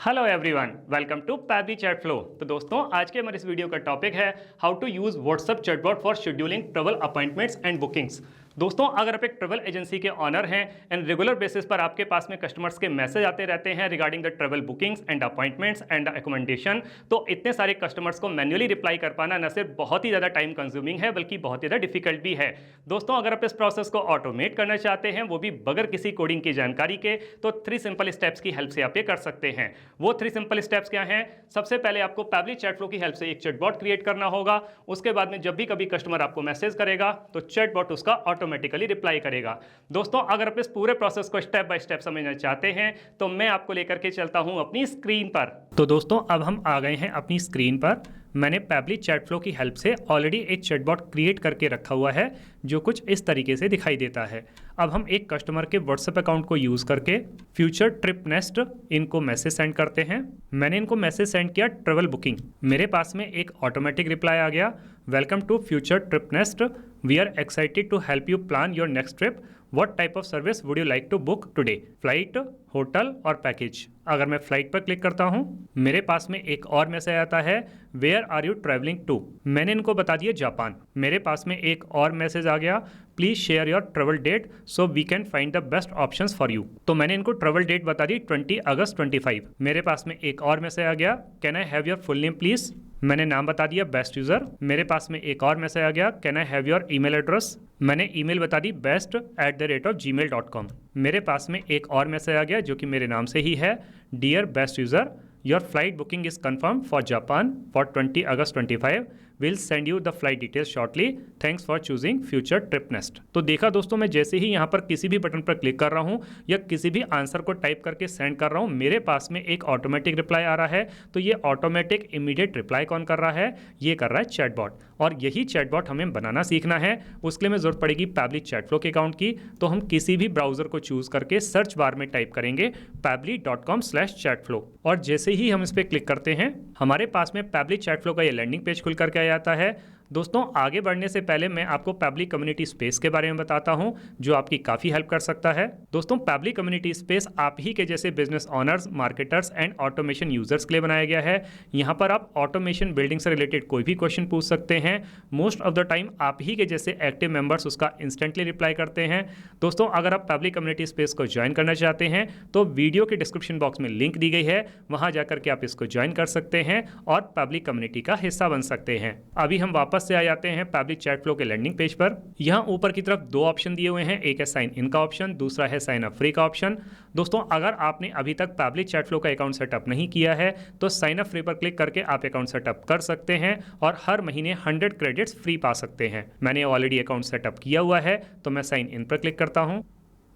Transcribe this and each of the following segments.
Hello everyone, welcome to Pabbly chat flow. तो दोस्तों, आज के हमारे इस वीडियो का टॉपिक है how to use WhatsApp chatbot for scheduling travel appointments and bookings. दोस्तों, अगर आप एक ट्रैवल एजेंसी के ऑनर हैं एंड रेगुलर बेसिस पर आपके पास में कस्टमर्स के मैसेज आते रहते हैं regarding the travel bookings and appointments and accommodation, तो इतने सारे कस्टमर्स को मैन्युअली रिप्लाई कर पाना न सिर्फ बहुत ही ज़्यादा टाइम कंज्यूमिंग है बल्कि बहुत ही ज़्यादा डिफिकल्ट भी है। दोस्तों, अगर आप इस प्रोसेस को ऑटोमेट करना चाहते हैं, वो भी बगैर किसी कोडिंग की जानकारी के, तो 3 सिंपल स्टेप्स की हेल्प से आप ये कर सकते हैं। वो 3 सिंपल स्टेप्स क्या हैं? सबसे पहले आपको पैबली चैट फ्लो की हेल्प से एक चैटबॉट क्रिएट करना होगा। उसके बाद में जब भी कभी कस्टमर आपको मैसेज करेगा तो चैटबॉट उसका ऑटोमेटिकली रिप्लाई करेगा। दोस्तों, अगर आप इस पूरे प्रोसेस को स्टेप बाय स्टेप समझना चाहते हैं तो मैं आपको लेकर के चलता हूं अपनी स्क्रीन पर। तो दोस्तों, अब हम आ गए हैं अपनी स्क्रीन पर। मैंने पैबली चैट फ्लो की हेल्प से ऑलरेडी एक चैटबॉट क्रिएट करके रखा हुआ है जो कुछ इस तरीके से दिखाई देता है। अब हम एक कस्टमर के व्हाट्सएप अकाउंट को यूज़ करके फ्यूचर ट्रिप नेस्ट इनको मैसेज सेंड करते हैं। मैंने इनको मैसेज सेंड किया ट्रैवल बुकिंग। मेरे पास में एक ऑटोमेटिक रिप्लाई आ गया, welcome to Future Trip Nest, we are excited to help you plan your next trip, what type of service would you like to book today, flight, hotel और package. अगर मैं flight पर click करता हूं, मेरे पास में एक और मैसेज आता है, where are you travelling to. मैंने इनको बता दिया जापान। मेरे पास में एक और मैसेज आ गया, please share your travel date so we can find the best options for you. तो मैंने इनको ट्रैवल डेट बता दी 20 अगस्त 25। मेरे पास में एक और मैसेज आ गया, can I have your full name please. मैंने नाम बता दिया बेस्ट यूजर। मेरे पास में एक और मैसेज आ गया, can I have your email address. मैंने ईमेल बता दी best@gmail.com। मेरे पास में एक और मैसेज आ गया जो कि मेरे नाम से ही है, dear best user, your flight booking is confirm for Japan for 20 August 25, will send you the flight details shortly, thanks for choosing Future Trip Nest. तो देखा दोस्तों, मैं जैसे ही यहाँ पर किसी भी बटन पर क्लिक कर रहा हूँ या किसी भी आंसर को टाइप करके सेंड कर रहा हूँ, मेरे पास में एक ऑटोमेटिक रिप्लाई आ रहा है। तो ये ऑटोमेटिक इमीडिएट रिप्लाई कौन कर रहा है? ये कर रहा है चैटबॉट। और यही चैटबॉट हमें बनाना सीखना है। उसके लिए हमें जरूरत पड़ेगी पैबली चैट फ्लो के अकाउंट की। तो हम किसी भी ब्राउजर को चूज करके सर्च बार में टाइप करेंगे pably.com/chatflow और जैसे ही हम इस पर क्लिक करते हैं, हमारे पास में पैबली चैट फ्लो का ये लैंडिंग पेज खुल करके आ जाता है। दोस्तों, आगे बढ़ने से पहले मैं आपको पैबली कम्युनिटी स्पेस के बारे में बताता हूं जो आपकी काफ़ी हेल्प कर सकता है। दोस्तों, पैबली कम्युनिटी स्पेस आप ही के जैसे business honours, marketers and automation users के लिए बनाया गया है। यहां पर आप ऑटोमेशन बिल्डिंग से रिलेटेड कोई भी क्वेश्चन पूछ सकते हैं। मोस्ट ऑफ द टाइम आप ही के जैसे एक्टिव मेंबर्स उसका इंस्टेंटली रिप्लाई करते हैं। दोस्तों, अगर आप पैबली कम्युनिटी स्पेस को ज्वाइन करना चाहते हैं तो वीडियो के डिस्क्रिप्शन बॉक्स में लिंक दी गई है, वहां जाकर के आप इसको ज्वाइन कर सकते हैं और पैबली कम्युनिटी का हिस्सा बन सकते हैं। अभी हम वापस से आ जाते हैं पैबली चैट फ्लो के लैंडिंग पेज पर। यहां ऊपर की तरफ 2 ऑप्शन दिए हुए हैं, एक है साइन इन का ऑप्शन, दूसरा है साइन अप फ्री का ऑप्शन। दोस्तों, अगर आपने अभी तक पैबली चैट फ्लो का अकाउंट सेटअप नहीं किया है तो साइन अप फ्री पर क्लिक करके आप अकाउंट सेटअप कर सकते हैं और हर महीने 100 क्रेडिट्स फ्री पा सकते हैं। मैंने ऑलरेडी अकाउंट सेटअप किया हुआ है तो मैं साइन इन पर क्लिक करता हूं।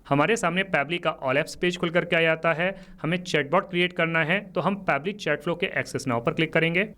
हमारे सामने पैबली का ऑल एप्स पेज खुल करके आ जाता है। हमें चैटबॉट क्रिएट करना है तो हम पैबली चैट फ्लो के एक्सेस नाउ पर क्लिक करेंगे।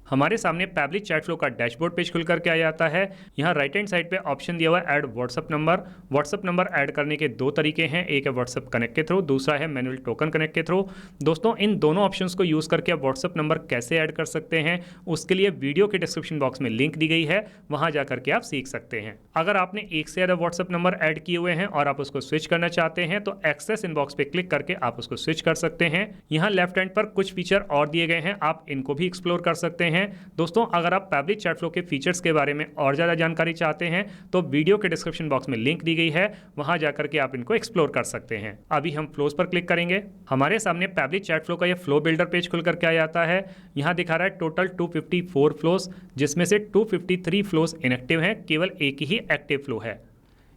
हमारे सामने पैबली चैट फ्लो का डैशबोर्ड पेज खुल करके आ जाता है। यहाँ राइट हैंड साइड पे ऑप्शन दिया हुआ है add WhatsApp number. WhatsApp number add करने के 2 तरीके हैं, एक है व्हाट्सअप कनेक्ट के थ्रू, दूसरा है मैनुअल टोकन कनेक्ट के थ्रू। दोस्तों, इन दोनों ऑप्शंस को यूज़ करके आप व्हाट्सअप नंबर कैसे ऐड कर सकते हैं उसके लिए वीडियो के डिस्क्रिप्शन बॉक्स में लिंक दी गई है, वहाँ जा करके आप सीख सकते हैं। अगर आपने एक से ज़्यादा व्हाट्सअप नंबर ऐड किए हुए हैं और आप उसको स्विच करना चाहते हैं तो एक्सेस इनबॉक्स पे क्लिक करके आप उसको स्विच कर सकते हैं। यहाँ लेफ्ट हैंड पर कुछ फीचर और दिए गए हैं, आप इनको भी एक्सप्लोर कर सकते हैं। दोस्तों, अगर आप पैबली चैट फ्लो के फीचर्स के बारे में और ज़्यादा जानकारी चाहते हैं तो वीडियो के डिस्क्रिप्शन बॉक्स में लिंक दी गई है, वहां जाकर के आप इनको एक्सप्लोर कर सकते हैं। अभी हम फ्लोज पर क्लिक करेंगे। हमारे सामने पैबली चैट फ्लो का ये फ्लो बिल्डर पेज खुल करके आ जाता है। यहाँ दिखा रहा है टोटल 254 फ्लोज, जिसमें से 253 फ्लोज इनएक्टिव हैं, केवल एक ही एक्टिव फ्लो है।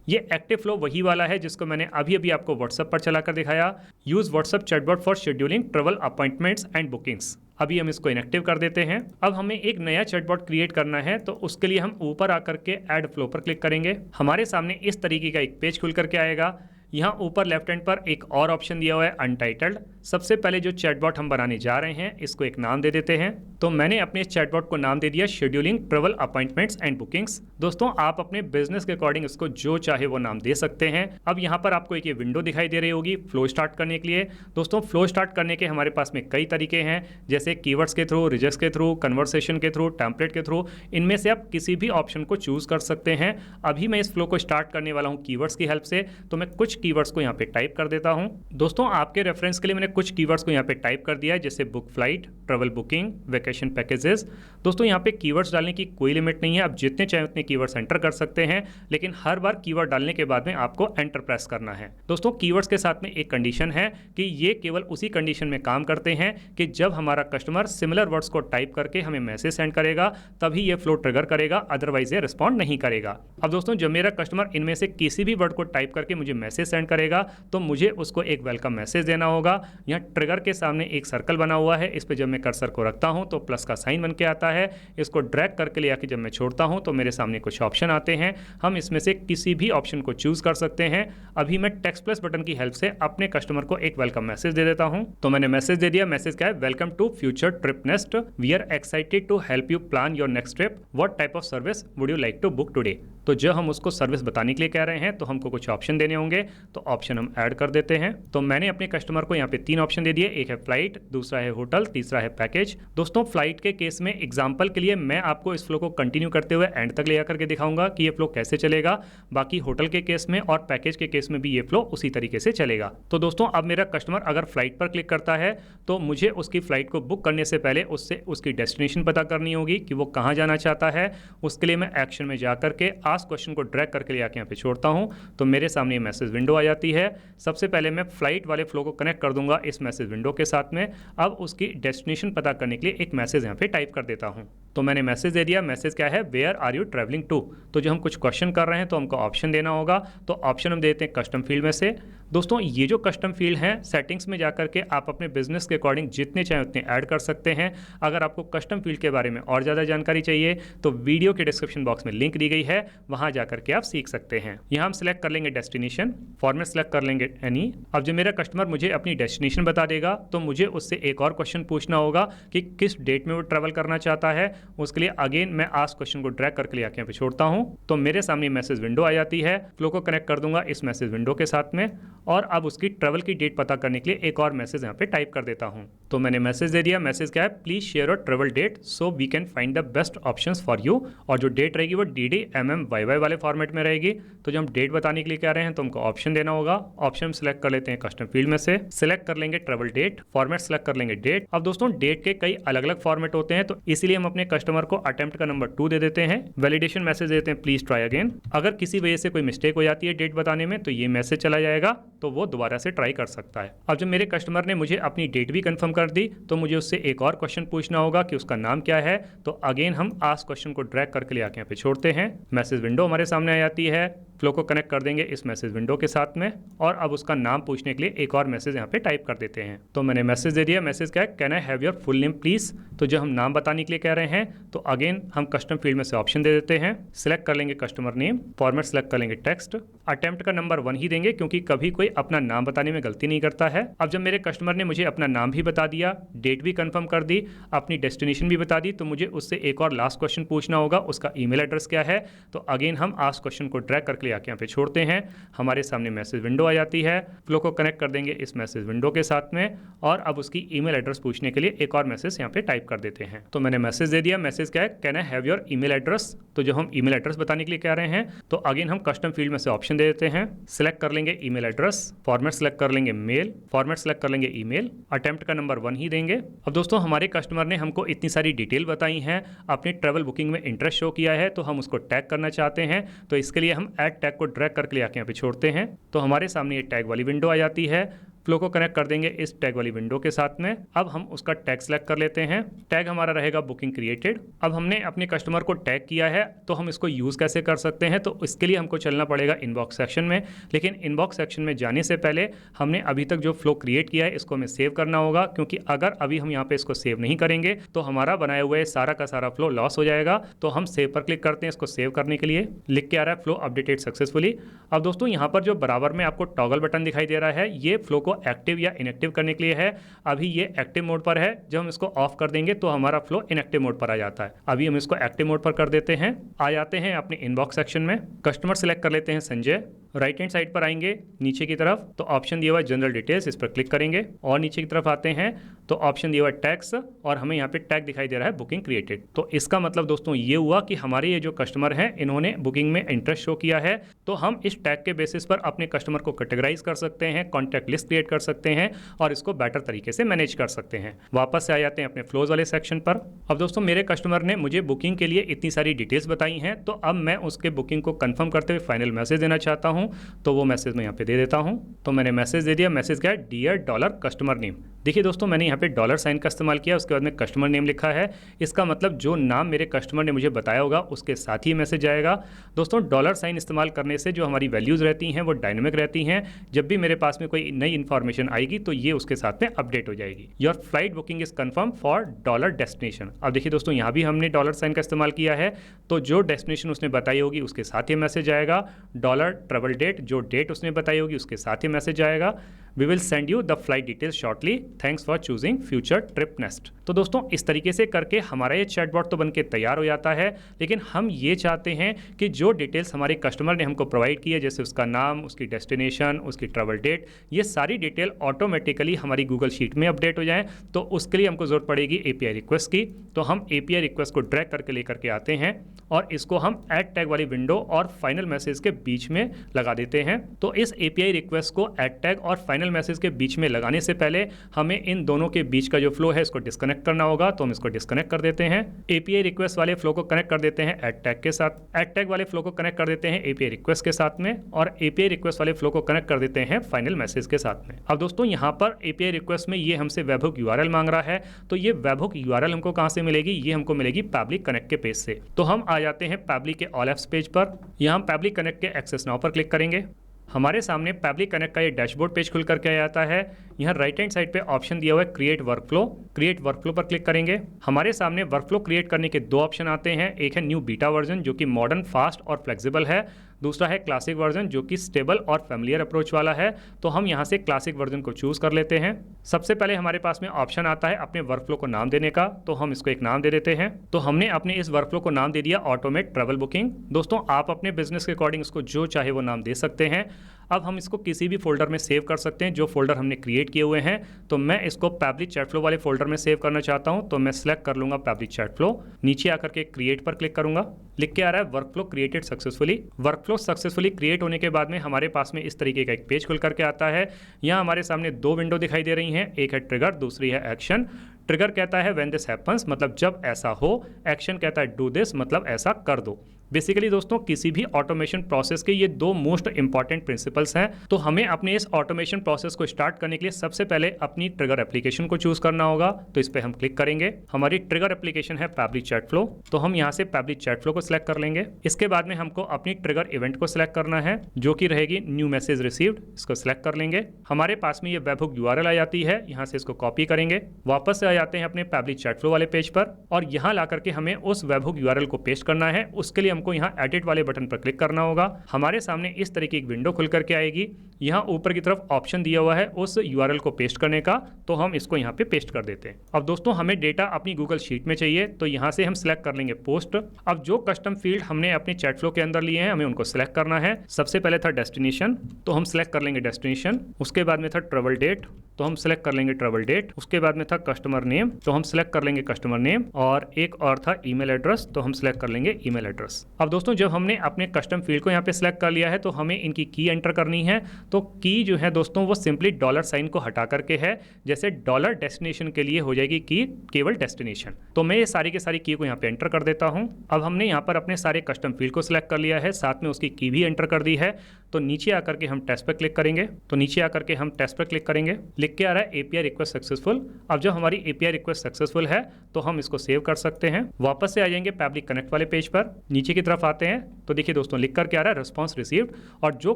ये एक्टिव फ्लो वही वाला है जिसको मैंने अभी अभी आपको व्हाट्सएप पर चलाकर दिखाया, use WhatsApp chatbot for scheduling travel appointments and bookings. अभी हम इसको इनएक्टिव कर देते हैं। अब हमें एक नया चैटबॉट क्रिएट करना है तो उसके लिए हम ऊपर आकर के ऐड फ्लो पर क्लिक करेंगे। हमारे सामने इस तरीके का एक पेज खुल करके आएगा। यहाँ ऊपर लेफ्ट हैंड पर एक और ऑप्शन दिया हुआ है अनटाइटल्ड। सबसे पहले जो चैटबॉट हम बनाने जा रहे हैं इसको एक नाम दे देते हैं। तो मैंने अपने इस चैटबॉट को नाम दे दिया scheduling travel appointments and bookings. दोस्तों, आप अपने बिजनेस के अकॉर्डिंग इसको जो चाहे वो नाम दे सकते हैं। अब यहाँ पर आपको एक ये विंडो दिखाई दे रही होगी फ्लो स्टार्ट करने के लिए। दोस्तों, फ्लो स्टार्ट करने के हमारे पास में कई तरीके हैं, जैसे कीवर्ड्स के थ्रू, रिजेक्ट्स के थ्रू, कन्वर्सेशन के थ्रू, टेम्पलेट के थ्रू। इनमें से आप किसी भी ऑप्शन को चूज कर सकते हैं। अभी मैं इस फ्लो को स्टार्ट करने वाला हूँ कीवर्ड्स की हेल्प से, तो मैं कुछ कीवर्ड्स को यहाँ पे टाइप कर देता हूँ। दोस्तों आपके रेफरेंस के लिए मैंने कुछ कीवर्ड्स को यहाँ पे टाइप कर दिया है, जैसे book flight, travel booking, vacation packages. दोस्तों यहाँ पे कीवर्ड्स डालने की कोई लिमिट नहीं है, आप जितने चाहे उतने कीवर्ड्स एंटर कर सकते हैं, लेकिन हर बार कीवर्ड डालने के बाद में आपको एंटर प्रेस करना है। दोस्तों कीवर्ड्स के साथ में एक कंडीशन है कि ये केवल उसी कंडीशन में काम करते हैं कि जब हमारा कस्टमर सिमिलर वर्ड्स को टाइप करके हमें मैसेज सेंड करेगा तभी ये फ्लो ट्रिगर करेगा, अदरवाइज ये रिस्पॉन्ड नहीं करेगा। अब दोस्तों जब मेरा कस्टमर इनमें से किसी भी वर्ड को टाइप करके मुझे मैसेज सेंड करेगा तो मुझे उसको एक वेलकम मैसेज देना होगा। यहाँ ट्रिगर के सामने एक सर्कल बना हुआ है, इस पर जब मैं कर्सर को रखता हूँ तो प्लस का साइन बन के आता है। इसको ड्रैग करके ले आके जब मैं छोड़ता हूँ तो मेरे सामने कुछ ऑप्शन आते हैं, हम इसमें से किसी भी ऑप्शन को चूज कर सकते हैं। अभी मैं टेक्स्ट प्लस बटन की हेल्प से अपने कस्टमर को एक वेलकम मैसेज दे देता हूं। तो मैंने मैसेज दे दिया। मैसेज क्या है? Welcome to Future Trip Nest, we are excited to help you plan your next trip, what type of service would you like to book today. तो जब हम उसको सर्विस बताने के लिए कह रहे हैं तो हमको कुछ ऑप्शन देने होंगे, तो ऑप्शन हम ऐड कर देते हैं। तो मैंने अपने कस्टमर को यहाँ पे 3 ऑप्शन दे दिए, एक है फ्लाइट, दूसरा है होटल, तीसरा है पैकेज। दोस्तों फ्लाइट के केस में एग्जाम्पल के लिए मैं आपको इस फ्लो को कंटिन्यू करते हुए एंड तक ले आकर के दिखाऊंगा कि ये फ्लो कैसे चलेगा। बाकी होटल के केस में और पैकेज के केस में भी ये फ्लो उसी तरीके से चलेगा। तो दोस्तों अब मेरा कस्टमर अगर फ्लाइट पर क्लिक करता है तो मुझे उसकी फ्लाइट को बुक करने से पहले उससे उसकी डेस्टिनेशन पता करनी होगी कि वो कहाँ जाना चाहता है। उसके लिए मैं एक्शन में जा करके आस्क क्वेश्चन को ड्रैग करके ले आके यहाँ पे छोड़ता हूँ, तो मेरे सामने मैसेज विंडो आ जाती है। सबसे पहले मैं फ्लाइट वाले फ्लो को कनेक्ट कर दूंगा इस मैसेज विंडो के साथ में। अब उसकी डेस्टिनेशन पता करने के लिए एक मैसेज यहाँ पे टाइप कर देता हूँ। तो मैंने मैसेज दे दिया। मैसेज क्या है? Where are you travelling to. तो जो हम कुछ क्वेश्चन कर रहे हैं तो हमको ऑप्शन देना होगा, तो ऑप्शन हम देते हैं कस्टम फील्ड में से। दोस्तों ये जो कस्टम फील्ड हैं सेटिंग्स में जाकर के आप अपने बिजनेस के अकॉर्डिंग जितने चाहे उतने ऐड कर सकते हैं। अगर आपको कस्टम फील्ड के बारे में और ज़्यादा जानकारी चाहिए तो वीडियो के डिस्क्रिप्शन बॉक्स में लिंक दी गई है, वहाँ जाकर के आप सीख सकते हैं। यहाँ हम सिलेक्ट कर लेंगे डेस्टिनेशन, फॉर्मेट सेलेक्ट कर लेंगे एनी। अब जब मेरा कस्टमर मुझे अपनी डेस्टिनेशन बता देगा तो मुझे उससे एक और क्वेश्चन पूछना होगा कि किस डेट में वो ट्रैवल करना चाहता है। उसके लिए अगेन मैं आस्क क्वेश्चन को ड्रैग करके ले आके यहाँ पे छोड़ता हूँ, तो मेरे सामने मैसेज विंडो आ जाती है। फ्लो को कनेक्ट कर दूंगा इस मैसेज विंडो के साथ में, और अब उसकी ट्रैवल की डेट पता करने के लिए एक और मैसेज यहाँ पे टाइप कर देता हूँ। तो मैंने मैसेज दे दिया। मैसेज क्या है? Please share your travel date so we can find the best options for you. और जो डेट रहेगी वो DD MM YY वाले फॉर्मेट में रहेगी। तो जब हम डेट बताने के लिए कह रहे हैं तो हमको ऑप्शन देना होगा। ऑप्शन सेलेक्ट कर लेते हैं कस्टम फील्ड में से, सिलेक्ट कर लेंगे ट्रैवल डेट, फॉर्मेट सेलेक्ट कर लेंगे डेट। अब दोस्तों डेट के कई अलग अलग फॉर्मेट होते हैं, तो इसीलिए हम अपने कस्टमर को अटेम्प्ट का नंबर 2 दे देते हैं। वैलिडेशन मैसेज देते हैं प्लीज ट्राई अगेन। अगर किसी वजह से कोई मिस्टेक हो जाती है डेट बताने में तो ये मैसेज चला जाएगा, तो वो दोबारा से ट्राई कर सकता है। अब जब मेरे कस्टमर ने मुझे अपनी डेट भी कंफर्म कर दी तो मुझे उससे एक और क्वेश्चन पूछना होगा कि उसका नाम क्या है। तो अगेन हम आस्क क्वेश्चन को ड्रैग करके ले आके यहाँ पे छोड़ते हैं। मैसेज विंडो हमारे सामने आ जाती है। फ्लो को कनेक्ट कर देंगे इस मैसेज विंडो के साथ में, और अब उसका नाम पूछने के लिए एक और मैसेज यहाँ पे टाइप कर देते हैं। तो मैंने मैसेज दे दिया। मैसेज क्या है? Can I have your full name please. तो जब हम नाम बताने के लिए कह रहे हैं तो अगेन हम कस्टम फील्ड में से ऑप्शन दे देते हैं, सिलेक्ट कर लेंगे कस्टमर नेम, फॉर्मेट सेलेक्ट कर लेंगे टेक्स्ट, अटेम्प्ट का नंबर 1 ही देंगे क्योंकि कभी कोई अपना नाम बताने में गलती नहीं करता है। अब जब मेरे कस्टमर ने मुझे अपना नाम भी बता दिया, डेट भी कंफर्म कर दी, अपनी डेस्टिनेशन भी बता दी, तो मुझे उससे एक और लास्ट क्वेश्चन पूछना होगा, उसका ईमेल एड्रेस क्या है। तो अगेन हम आस्क क्वेश्चन को ड्रैग करके ले आके यहाँ पे छोड़ते हैं। हमारे सामने मैसेज विंडो आ जाती है। फ्लो को कनेक्ट कर देंगे इस मैसेज विंडो के साथ में, और अब उसकी ईमेल एड्रेस पूछने के लिए एक और मैसेज यहाँ पे टाइप कर देते हैं। तो मैंने मैसेज दे दिया। मैसेज क्या है? Can I have your email address. तो जो हम ईमेल एड्रेस बताने के लिए कह रहे हैं तो अगेन हम कस्टम फील्ड में से ऑप्शन दे देते हैं, सिलेक्ट कर लेंगे ईमेल एड्रेस, फॉर्मेट सेलेक्ट कर लेंगे मेल, फॉर्मेट सेलेक्ट कर लेंगे ईमेल, अटेम्प्ट का नंबर 1 ही देंगे। अब दोस्तों हमारे कस्टमर ने हमको इतनी सारी डिटेल बताई हैं, अपनी ट्रैवल बुकिंग में इंटरेस्ट शो किया है, तो हम उसको टैग करना चाहते हैं। तो इसके लिए हम ऐड टैग को ड्रैग करके ले आके यहाँ पे छोड़ते हैं। तो हमारे सामने ये टैग वाली विंडो आ जाती है। फ्लो को कनेक्ट कर देंगे इस टैग वाली विंडो के साथ में। अब हम उसका टैग सेलेक्ट कर लेते हैं। टैग हमारा रहेगा बुकिंग क्रिएटेड। अब हमने अपने कस्टमर को टैग किया है तो हम इसको यूज़ कैसे कर सकते हैं, तो इसके लिए हमको चलना पड़ेगा इनबॉक्स सेक्शन में। लेकिन इनबॉक्स सेक्शन में जाने से पहले हमने अभी तक जो फ्लो क्रिएट किया है इसको हमें सेव करना होगा, क्योंकि अगर अभी हम यहाँ पे इसको सेव नहीं करेंगे तो हमारा बनाया हुआ सारा का सारा फ्लो लॉस हो जाएगा। तो हम सेव पर क्लिक करते हैं। इसको सेव करने के लिए लिख के आ रहा है फ्लो अपडेटेड सक्सेसफुली। अब दोस्तों यहाँ पर जो बराबर में आपको टॉगल बटन दिखाई दे रहा है, ये फ्लो को एक्टिव या इनएक्टिव करने के लिए है। अभी ये एक्टिव मोड पर है, जब हम इसको ऑफ कर देंगे तो हमारा फ्लो इनएक्टिव मोड पर आ जाता है। अभी हम इसको एक्टिव मोड पर कर देते हैं। आ जाते हैं अपने इनबॉक्स सेक्शन में, कस्टमर सेलेक्ट कर लेते हैं संजय, राइट हैंड साइड पर आएंगे नीचे की तरफ तो ऑप्शन दिया हुआ है जनरल डिटेल्स, इस पर क्लिक करेंगे और नीचे की तरफ आते हैं तो ऑप्शन दिया हुआ है टैग्स और हमें यहाँ पे टैग दिखाई दे रहा है बुकिंग क्रिएटेड। तो इसका मतलब दोस्तों ये हुआ कि हमारे ये जो कस्टमर हैं इन्होंने बुकिंग में इंटरेस्ट शो किया है। तो हम इस टैग के बेसिस पर अपने कस्टमर को कैटेगराइज कर सकते हैं, कॉन्टैक्ट लिस्ट क्रिएट कर सकते हैं और इसको बेटर तरीके से मैनेज कर सकते हैं। वापस से आ जाते हैं अपने फ्लोज वाले सेक्शन पर। अब दोस्तों मेरे कस्टमर ने मुझे बुकिंग के लिए इतनी सारी डिटेल्स बताई हैं, तो अब मैं उसके बुकिंग को कंफर्म करते हुए फाइनल मैसेज देना चाहता हूं, तो वो मैसेज मैं यहाँ पे दे देता हूं। तो मैंने मैसेज दे दिया। मैसेज क्या है? Dear dollar customer name. देखिए दोस्तों मैंने यहाँ पे डॉलर साइन का इस्तेमाल किया, उसके बाद में कस्टमर नेम लिखा है। इसका मतलब जो नाम मेरे कस्टमर ने मुझे बताया होगा उसके साथ ही मैसेज आएगा। दोस्तों डॉलर साइन इस्तेमाल करने से जो हमारी वैल्यूज़ रहती हैं वो डायनेमिक रहती हैं। जब भी मेरे पास में कोई नई इन्फॉर्मेशन आएगी तो ये उसके साथ में अपडेट हो जाएगी। Your flight booking is confirm for dollar destination. अब देखिए दोस्तों यहाँ भी हमने डॉलर साइन का इस्तेमाल किया है, तो जो डेस्टिनेशन उसने बताई होगी उसके साथ ही मैसेज आएगा। डॉलर ट्रेवल डेट, जो डेट उसने बताई होगी उसके साथ ही मैसेज आएगा। We will send you the flight details shortly, thanks for choosing Future Trip Next. तो दोस्तों इस तरीके से करके हमारा ये चैटबॉट तो बनके तैयार हो जाता है, लेकिन हम ये चाहते हैं कि जो डिटेल्स हमारे कस्टमर ने हमको प्रोवाइड की है, जैसे उसका नाम, उसकी डेस्टिनेशन, उसकी ट्रैवल डेट, ये सारी डिटेल ऑटोमेटिकली हमारी गूगल शीट में अपडेट हो जाएं। तो उसके लिए हमको ज़रूरत पड़ेगी एपीआई रिक्वेस्ट की। तो हम एपीआई रिक्वेस्ट को ड्रैग करके लेकर के आते हैं और इसको हम ऐड टैग वाली विंडो और फाइनल मैसेज के बीच में लगा देते हैं। तो इस एपीआई रिक्वेस्ट को ऐड टैग और फाइनल मैसेज के बीच में लगाने से पहले हमें इन दोनों के बीच का जो फ्लो है इसको डिस्कनेक्ट करना होगा। तो हम इसको डिस्कनेक्ट कर देते हैं। एपीआई रिक्वेस्ट वाले फ्लो को कनेक्ट कर देते हैं ऐड टैग के साथ, ऐड टैग वाले फ्लो को कनेक्ट कर देते हैं एपीआई रिक्वेस्ट के साथ में, और एपीआई रिक्वेस्ट वाले फ्लो को कनेक्ट कर देते हैं फाइनल मैसेज के साथ में। अब दोस्तों यहाँ पर एपीआई रिक्वेस्ट में ये हमसे वेबहुक यूआरएल मांग रहा है। तो ये वेबहुक यूआरएल हमको कहाँ से मिलेगी? ये हमको मिलेगी पैब्लिक कनेक्ट के पेज से। तो हम आ जाते हैं पैब्लिक के ऑल एप्स पेज पर। यहाँ हम पैब्लिक कनेक्ट के एक्सेस नाउ पर क्लिक करेंगे। हमारे सामने पैब्लिक कनेक्ट का ये डैशबोर्ड पेज खुल करके आ जाता है। यहाँ राइट हैंड साइड पे ऑप्शन दिया हुआ है क्रिएट वर्कफ्लो। क्रिएट वर्कफ्लो पर क्लिक करेंगे। हमारे सामने वर्कफ्लो क्रिएट करने के दो ऑप्शन आते हैं। एक है न्यू बीटा वर्जन जो कि मॉडर्न, फास्ट और फ्लेक्सिबल है। दूसरा है क्लासिक वर्जन जो कि स्टेबल और फैमिलियर अप्रोच वाला है। तो हम यहाँ से क्लासिक वर्जन को चूज कर लेते हैं। सबसे पहले हमारे पास में ऑप्शन आता है अपने वर्कफ्लो को नाम देने का, तो हम इसको एक नाम दे देते हैं। तो हमने अपने इस वर्कफ्लो को नाम दे दिया ऑटोमेट ट्रैवल बुकिंग। दोस्तों आप अपने बिजनेस के अकॉर्डिंग इसको जो चाहे वो नाम दे सकते हैं। अब हम इसको किसी भी फोल्डर में सेव कर सकते हैं जो फोल्डर हमने क्रिएट किए हुए हैं। तो मैं इसको पैब्लिक चैट फ्लो वाले फोल्डर में सेव करना चाहता हूं, तो मैं सिलेक्ट कर लूंगा पैब्लिक चैट फ्लो। नीचे आकर के क्रिएट पर क्लिक करूंगा। लिख के आ रहा है workflow created successfully. Workflow successfully create होने के बाद में हमारे पास में इस तरीके का एक पेज खुल करके आता है। यहाँ हमारे सामने दो विंडो दिखाई दे रही हैं, एक है ट्रिगर, दूसरी है एक्शन। ट्रिगर कहता है व्हेन दिस हैपन्स, मतलब जब ऐसा हो। एक्शन कहता है डू दिस, मतलब ऐसा कर दो। बेसिकली दोस्तों किसी भी ऑटोमेशन प्रोसेस के ये दो मोस्ट इंपॉर्टेंट प्रिंसिपल्स हैं। तो हमें अपने इस ऑटोमेशन प्रोसेस को स्टार्ट करने के लिए सबसे पहले अपनी ट्रिगर एप्लीकेशन को चूज करना होगा। तो इस पर हम क्लिक करेंगे। हमारी ट्रिगर एप्लीकेशन है पैब्लिक चैट फ्लो, तो हम यहाँ से पैब्लिक चैट फ्लो को सिलेक्ट कर लेंगे। इसके बाद में हमको अपनी ट्रिगर इवेंट को सिलेक्ट करना है जो कि रहेगी न्यू मैसेज रिसीव्ड। इसको सिलेक्ट कर लेंगे। हमारे पास में ये वेबहुक यूआरएल आ जाती है, यहाँ से इसको कॉपी करेंगे। वापस से आ जाते हैं अपने पैब्लिक चैट फ्लो वाले पेज पर और यहाँ ला करके हमें उस वेबहुक यूआरएल को पेस्ट करना है। उसके लिए हमको यहाँ एडिट वाले बटन पर क्लिक करना होगा। हमारे सामने इस तरह की एक विंडो खुल करके आएगी। यहाँ ऊपर की तरफ ऑप्शन दिया हुआ है उस यूआरएल को पेस्ट करने का, तो हम इसको यहाँ पे पेस्ट कर देते हैं। अब दोस्तों हमें डेटा अपनी गूगल शीट में चाहिए, तो यहाँ से हम सिलेक्ट कर लेंगे पोस्ट। अब जो कस्टम फील्ड हमने अपने चैट फ्लो के अंदर लिए हैं हमें उनको सिलेक्ट करना है। सबसे पहले था डेस्टिनेशन, तो हम सिलेक्ट कर लेंगे डेस्टिनेशन। उसके बाद में था ट्रैवल डेट, तो हम सिलेक्ट कर लेंगे ट्रैवल डेट। उसके बाद में था कस्टमर नेम, तो हम सिलेक्ट कर लेंगे कस्टमर नेम। और एक और था ईमेल एड्रेस, तो हम सिलेक्ट कर लेंगे ईमेल एड्रेस। अब दोस्तों जब हमने अपने कस्टम फील्ड को यहाँ पे सिलेक्ट कर लिया है तो हमें इनकी की एंटर करनी है। तो की जो है दोस्तों वो सिंपली डॉलर साइन को हटा करके है, जैसे डॉलर डेस्टिनेशन के लिए हो जाएगी की केवल डेस्टिनेशन। तो मैं ये सारी की सारी की को यहाँ पे एंटर कर देता हूँ। अब हमने यहाँ पर अपने सारे कस्टम फील्ड को सिलेक्ट कर लिया है, साथ में उसकी की भी एंटर कर दी है। तो नीचे आकर के हम टेस्ट पर क्लिक करेंगे। तो नीचे आकर के हम टेस्ट पर क्लिक करेंगे। लिख के आ रहा है एपीआई रिक्वेस्ट सक्सेसफुल। अब जब हमारी एपीआई रिक्वेस्ट सक्सेसफुल है तो हम इसको सेव कर सकते हैं। वापस से आ जाएंगे पैब्लिक कनेक्ट वाले पेज पर। नीचे की तरफ आते हैं तो देखिए दोस्तों लिख करके आ रहा है रिस्पॉन्स रिसीव्ड, और जो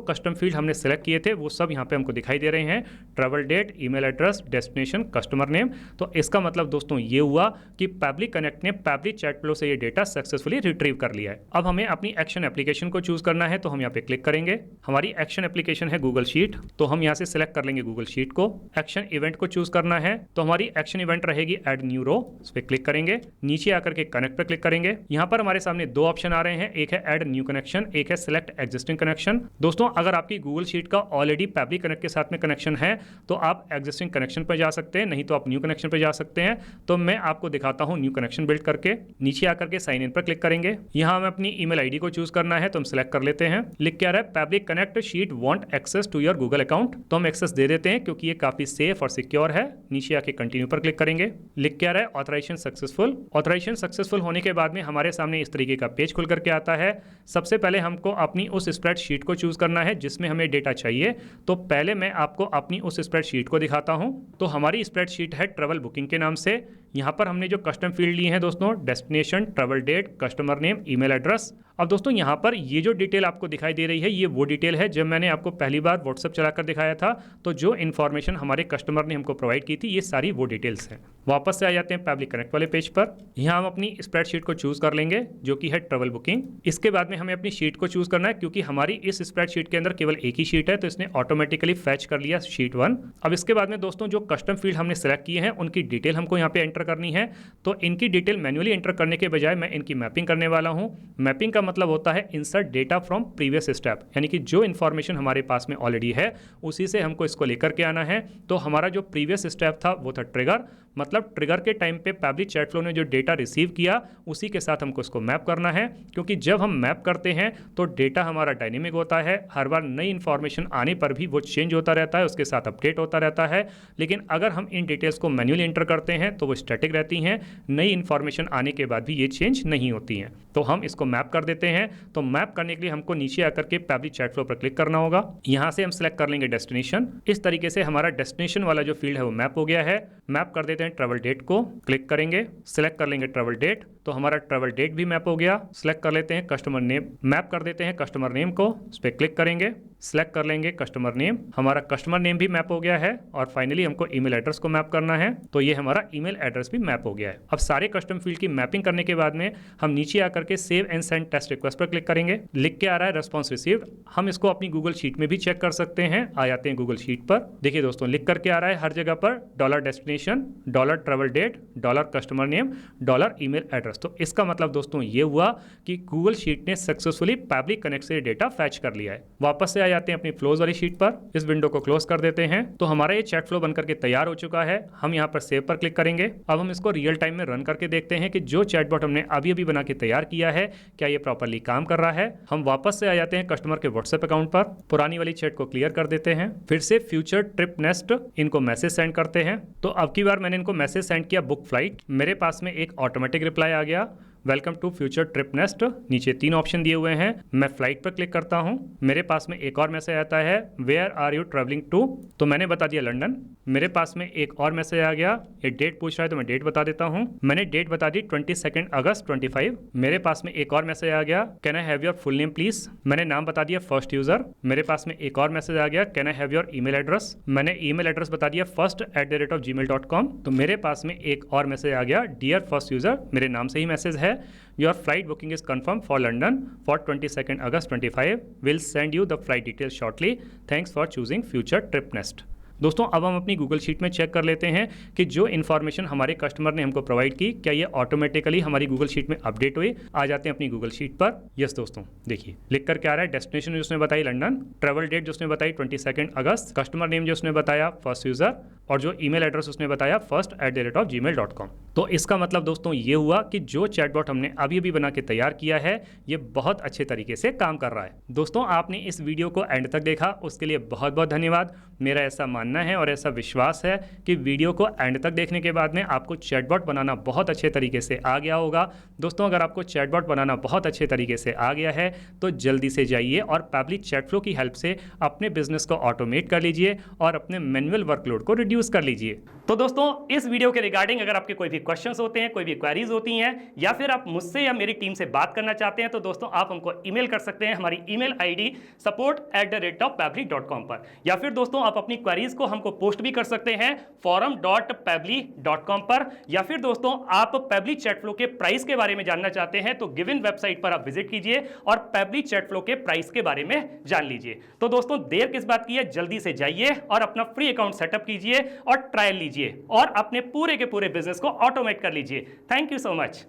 कस्टम फील्ड हमने सेलेक्ट किए थे वो सब यहाँ पे हमको दिखाई दे रहे हैं, travel date, email address, destination, customer name. तो इसका मतलब दोस्तों ये हुआ कि पैबली कनेक्ट ने पैबली चैट फ्लो से ये डेटा सक्सेसफुली रिट्रीव कर लिया है। अब हमें अपनी एक्शन एप्लीकेशन को चूज करना है, तो हम यहाँ पे क्लिक करेंगे। हमारी एक्शन एप्लीकेशन है गूगल शीट, तो हम यहाँ से सिलेक्ट कर लेंगे गूगल शीट को। एक्शन इवेंट को चूज करना है, तो हमारी एक्शन इवेंट रहेगी ऐड न्यू रो, इस पर क्लिक करेंगे। नीचे आकर के कनेक्ट पर क्लिक करेंगे। यहाँ पर हमारे सामने दो ऑप्शन आ रहे हैं, एक है ऐड न्यू कनेक्शन, एक है सिलेक्ट एग्जिस्टिंग कनेक्शन। दोस्तों अगर आपकी गूगल शीट का ऑलरेडी पैबली कनेक्ट के साथ में कनेक्शन है तो आप एग्जिस्टिंग कनेक्शन पर जा सकते हैं, नहीं तो आप न्यू कनेक्शन पर जा सकते हैं। तो मैं आपको दिखाता हूं न्यू कनेक्शन बिल्ड करके। नीचे आकर के साइन इन पर क्लिक करेंगे। यहां हमें अपनी ईमेल आईडी को चूज करना है, तो हम सिलेक्ट कर लेते हैं। लिख क्या रहा है, Pabbly connect sheet want access to your Google account, तो हम एक्सेस दे देते हैं क्योंकि ये काफी सेफ और सिक्योर है। नीचे आके कंटिन्यू पर क्लिक करेंगे। लिख क्या रहा है, ऑथराइजेशन सक्सेसफुल। ऑथराइजेशन सक्सेसफुल होने के बाद में हमारे सामने इस तरीके का पेज खुल करके आता है। सबसे पहले हमको अपनी उस स्प्रेडशीट को चूज करना है जिसमें हमें डेटा चाहिए। तो पहले मैं आपको अपनी उस स्प्रेडशीट को दिखाता हूं। तो हमारी स्प्रेडशीट है ट्रैवल बुकिंग के नाम से। यहां पर हमने जो कस्टम फील्ड लिए हैं दोस्तों, destination, travel date, customer name, email address. अब दोस्तों यहां पर ये जो डिटेल आपको दिखाई दे रही है ये वो डिटेल है जब मैंने आपको पहली बार व्हाट्सएप चलाकर दिखाया था। तो जो इन्फॉर्मेशन हमारे कस्टमर ने हमको प्रोवाइड की थी ये सारी वो डिटेल्स हैं। वापस से आ जाते हैं पैबली कनेक्ट वाले पेज पर। यहाँ हम अपनी स्प्रेडशीट को चूज कर लेंगे जो कि है ट्रैवल बुकिंग। इसके बाद में हमें अपनी शीट को चूज करना है क्योंकि हमारी इस स्प्रेडशीट के अंदर केवल एक ही शीट है, तो इसने ऑटोमेटिकली फैच कर लिया शीट 1। अब इसके बाद में दोस्तों जो कस्टम फील्ड हमने सेलेक्ट किए हैं उनकी डिटेल हमको यहाँ पे एंटर करनी है। तो इनकी डिटेल मैन्युअली एंटर करने के बजाय मैं इनकी मैपिंग करने वाला हूँ। मैपिंग का मतलब होता है insert data from previous step, यानी कि जो इन्फॉर्मेशन हमारे पास में ऑलरेडी है उसी से हमको इसको लेकर के आना है। तो हमारा जो प्रीवियस स्टेप था वो था ट्रिगर, मतलब ट्रिगर के टाइम पे पैबली चैट फ्लो ने जो डेटा रिसीव किया उसी के साथ हमको इसको मैप करना है। क्योंकि जब हम मैप करते हैं तो डेटा हमारा डायनेमिक होता है, हर बार नई इन्फॉर्मेशन आने पर भी वो चेंज होता रहता है, उसके साथ अपडेट होता रहता है। लेकिन अगर हम इन डिटेल्स को मैन्युअली एंटर करते हैं तो वो स्टैटिक रहती हैं, नई इन्फॉर्मेशन आने के बाद भी ये चेंज नहीं होती हैं। तो हम इसको मैप कर देते हैं। तो मैप करने के लिए हमको नीचे आकर के पैबली चैट फ्लो पर क्लिक करना होगा। यहाँ से हम सेलेक्ट कर लेंगे डेस्टिनेशन। इस तरीके से हमारा डेस्टिनेशन वाला जो फील्ड है वो मैप हो गया है। मैप कर देते हैं ट्रैवल डेट को, क्लिक करेंगे, सिलेक्ट कर लेंगे ट्रैवल डेट, तो हमारा ट्रैवल डेट भी मैप हो गया। सिलेक्ट कर लेते हैं कस्टमर नेम, मैप कर देते हैं कस्टमर नेम को, उस पर क्लिक करेंगे, सिलेक्ट कर लेंगे कस्टमर नेम, हमारा कस्टमर नेम भी मैप हो गया है। और फाइनली हमको ईमेल एड्रेस को मैप करना है, तो ये हमारा ईमेल एड्रेस भी मैप हो गया है। अब सारे कस्टम फील्ड की मैपिंग करने के बाद में हम नीचे आकर के save and send test request पर क्लिक करेंगे। लिख के आ रहा है रेस्पॉन्स रिसीव्ड। हम इसको अपनी गूगल शीट में भी चेक कर सकते हैं। आ जाते हैं गूगल शीट पर, देखिए दोस्तों लिख करके आ रहा है हर जगह पर dollar destination, dollar travel date, dollar customer name, dollar email address. तो इसका मतलब दोस्तों ये हुआ कि गूगल शीट ने सक्सेसफुली पैबली कनेक्ट से डेटा फैच कर लिया है। वापस से आ जाते हैं अपनी फ्लोज वाली शीट पर, इस विंडो को क्लोज कर देते हैं। तो हमारा ये चैट फ्लो बनकर के तैयार हो चुका है। हम यहाँ पर सेव पर क्लिक करेंगे। अब हम इसको रियल टाइम में रन करके देखते हैं कि जो चैटबॉट हमने अभी अभी बना के तैयार किया है क्या ये प्रॉपर्ली काम कर रहा है। हम वापस से आ जाते हैं कस्टमर के व्हाट्सएप अकाउंट पर, पुरानी वाली चैट को क्लियर कर देते हैं। फिर से फ्यूचर ट्रिप नेस्ट इनको मैसेज सेंड करते हैं। तो अब की बार मैंने इनको मैसेज सेंड किया बुक फ्लाइट, मेरे पास में एक ऑटोमेटिक रिप्लाई आ गया welcome to Future Trip Nest. नीचे 3 ऑप्शन दिए हुए हैं, मैं फ्लाइट पर क्लिक करता हूं। मेरे पास में एक और मैसेज आता है where are you travelling to, तो मैंने बता दिया लंदन। मेरे पास में एक और मैसेज आ गया, ये डेट पूछ रहा है तो मैं डेट बता देता हूं। मैंने डेट बता दी 22 अगस्त 25। मेरे पास में एक और मैसेज आ गया can I have your full name please, मैंने नाम बता दिया फर्स्ट यूजर। मेरे पास में एक और मैसेज आ गया can I have your email address, मैंने ईमेल एड्रेस बता दिया first@gmail.com। तो मेरे पास में एक और मैसेज आ गया डियर फर्स्ट यूजर, मेरे नाम से ही मैसेज है your flight booking is confirm for London for 22 August 25, will send you the flight details shortly, thanks for choosing Future Trip nest. दोस्तों अब हम अपनी गूगल शीट में चेक कर लेते हैं कि जो इन्फॉर्मेशन हमारे कस्टमर ने हमको प्रोवाइड की क्या ये ऑटोमेटिकली हमारी गूगल शीट में अपडेट हुई। आ जाते हैं अपनी गूगल शीट पर। यस दोस्तों देखिए लिख कर क्या आ रहा है, डेस्टिनेशन जो उसने बताई लंदन, ट्रैवल डेट जो उसने बताई 22 अगस्त, कस्टमर नेम जो उसने बताया फर्स्ट यूजर, और जो ईमेल एड्रेस उसने बताया first@gmail.com। तो इसका मतलब दोस्तों ये हुआ कि जो चैटबॉट हमने अभी अभी बना के तैयार किया है ये बहुत अच्छे तरीके से काम कर रहा है। दोस्तों आपने इस वीडियो को एंड तक देखा उसके लिए बहुत बहुत धन्यवाद। मेरा ऐसा मानना है और ऐसा विश्वास है कि वीडियो को एंड तक देखने के बाद में आपको चैटबॉट बनाना बहुत अच्छे तरीके से आ गया होगा। दोस्तों अगर आपको चैटबॉट बनाना बहुत अच्छे तरीके से आ गया है तो जल्दी से जाइए और पैबली चैट फ्लो की हेल्प से अपने बिजनेस को ऑटोमेट कर लीजिए और अपने मैनुअल वर्कलोड को रिड्यूस कर लीजिए। तो दोस्तों इस वीडियो के रिगार्डिंग अगर आपके कोई भी क्वेश्चंस होते हैं, कोई भी क्वेरीज होती हैं, या फिर आप मुझसे या मेरी टीम से बात करना चाहते हैं, तो दोस्तों आप हमको ईमेल कर सकते हैं हमारी ईमेल आईडी support@pabbly.com पर, या फिर दोस्तों आप अपनी क्वेरीज को हमको पोस्ट भी कर सकते हैं forum.pabbly.com पर, या फिर दोस्तों आप पैबली चैट फ्लो के प्राइस के बारे में जानना चाहते हैं तो गिवन वेबसाइट पर आप विजिट कीजिए और पैबली चैट फ्लो के प्राइस के बारे में जान लीजिए। तो दोस्तों देर किस बात की है, जल्दी से जाइए और अपना फ्री अकाउंट सेटअप कीजिए और ट्रायल लीजिए और अपने पूरे के पूरे बिजनेस को ऑटोमेट कर लीजिए। Thank you so much.